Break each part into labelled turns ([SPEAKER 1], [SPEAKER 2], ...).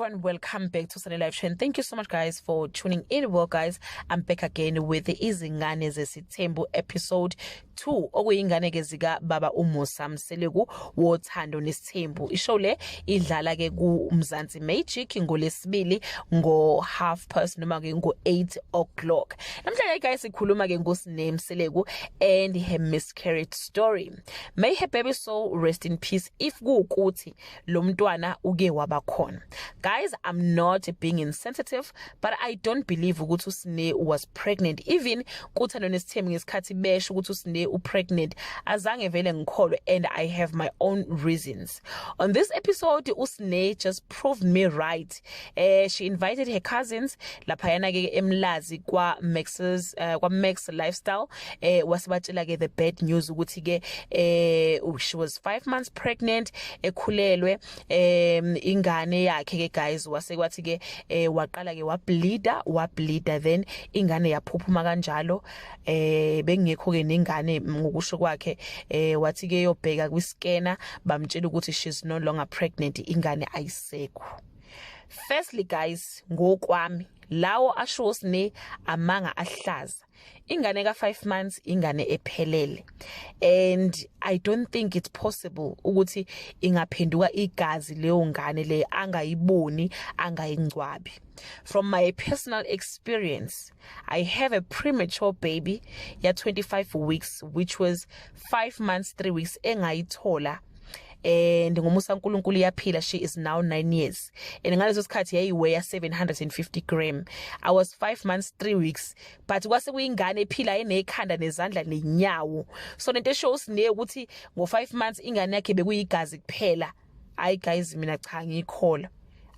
[SPEAKER 1] everyone, welcome back to Sne Live Chain. Thank you so much guys for tuning in. Well guys, I'm back again with the IZINGANE ZESTHEMBU episode 2 okuyingane ke zika baba Sne Mseleku wothando nesithembu. Ishow le idlala ke ku Mzansi Magic ngolesibili ngo 8:30 noma ke ngo 8 o'clock. Namhlanje guys sikhuluma ke ngoSne Mseleku and her miscarriage story. May her baby soul rest in peace if kuukuthi lo mntwana uke wabakhona. Guys, I'm not being insensitive, but I don't believe ukuthi uSne was pregnant. Even kuthando nesithembu ngesikhathi besho ukuthi uSne pregnant azange vele ngikholwe, and I have my own reasons. On this episode uSne just proved me right. She invited her cousins lapha yana ke emlazi kwa Max Lifestyle wasibatshela ke the bad news ukuthi ke she was 5 months pregnant, ekhulelwe, ingane yakhe ke guys wasekwathi ke waqala ke wableeda then ingane yaphuphuma kanjalo, bengekho ke nengane ngokusho kwakhe, wathi ke yobheka kwiscanner bamtshela ukuthi she's no longer pregnant, ingane ayisekho. Firstly guys, ngokwami lawo asho uSne amanga ahlaza, ingane ka 5 months ingane ephelele, and I don't think it's possible ukuthi ingaphenduka igazi leyo ngane le angayiboni angayingcwabi. From my personal experience, I have a premature baby ya 25 weeks which was 5 months 3 weeks engayithola, and ngomusa uNkulunkulu yaphila. She is now 9 years, and ngaleso sikhathi yayiweya 750 gram. I was 5 months 3 weeks, but kwase kuyingane ephila enekhanda nezandla nenyawo. So lento esho uSne ukuthi ngo 5 months ingane yakhe bekuyigazi kuphela. Hayi guys, mina cha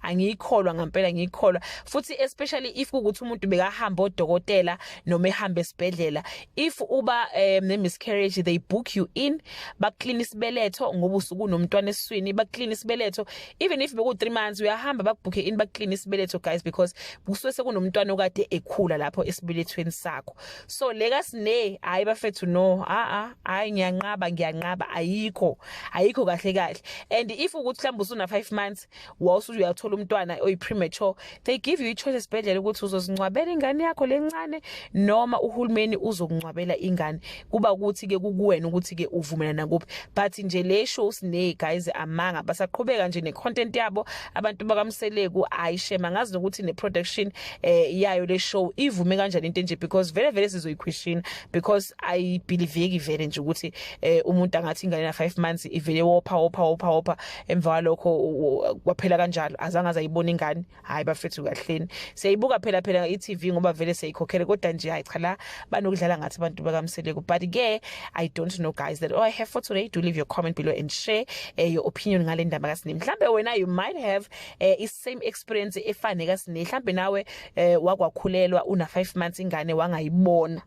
[SPEAKER 1] angiyikholwa ngempela, ngiyikholwa futhi especially if ukuthi umuntu bekahamba odokotela noma ehamba esibhedlela, if uba ne miscarriage they book you in, bakclean isibeletho ngoba usuku nomntwana esiswini, bakclean isibeletho. Even if beku 3 months uyahamba bakubooke in, bakclean isibeletho guys, because kusuke sekunomntwana okade ekhula lapho esibelethweni sakho. So leka Sne hayi bafethu no, hayi ngiyanqaba ayikho kahle. And if ukuthi mhlawumbe usuna 5 months wawusuthi uyathola umntwana oyi premature, they give you choice esibhedlela ukuthi uzozingcwabela ingane yakho lencane noma uhulumeni uzokungcwabela ingane, kuba ukuthi ke kukuwena ukuthi ke uvumelana kuphi. But nje le show uSne guys amanga basaqhubeka nje ne content yabo abantu bakaMseleku ayishema, ngazi ukuthi ne production yayo le show ivume kanjani into nje, because vele sizoyiquestion, because I believe vele nje ukuthi umuntu angathi ingane na 5 months ivele wopha emva lokho kwaphela kanjalo azayibona ingane. Hayi bafethu kahleni siyayibuka phela iTV ngoba vele siyikhokhele, kodwa nje hayi cha la banokudlala ngathi abantu bakaMseleku. But ke I don't know guys, that all I have for today. Do leave your comment below and share your opinion ngale ndaba kaSne. Mhlambe wena you might have is same experience efane kaSne, mhlambe nawe wakwakhulelwa una 5 months ingane wangayibona.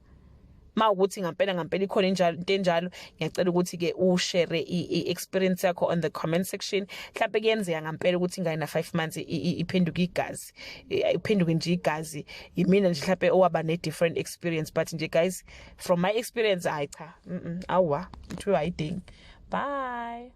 [SPEAKER 1] Mawukuthi ngempela ikhona into enjalo, ngiyacela ukuthi ke ushare i-experience yakho on the comment section. Mhlawumbe kuyenzeka ngempela ukuthi ingane na 5 months iphenduka igazi, iphenduke nje igazi. Yimina nje mhlawumbe owaba ne different experience, but nje guys from my experience hayi cha, awa, into ayidingi. Bye.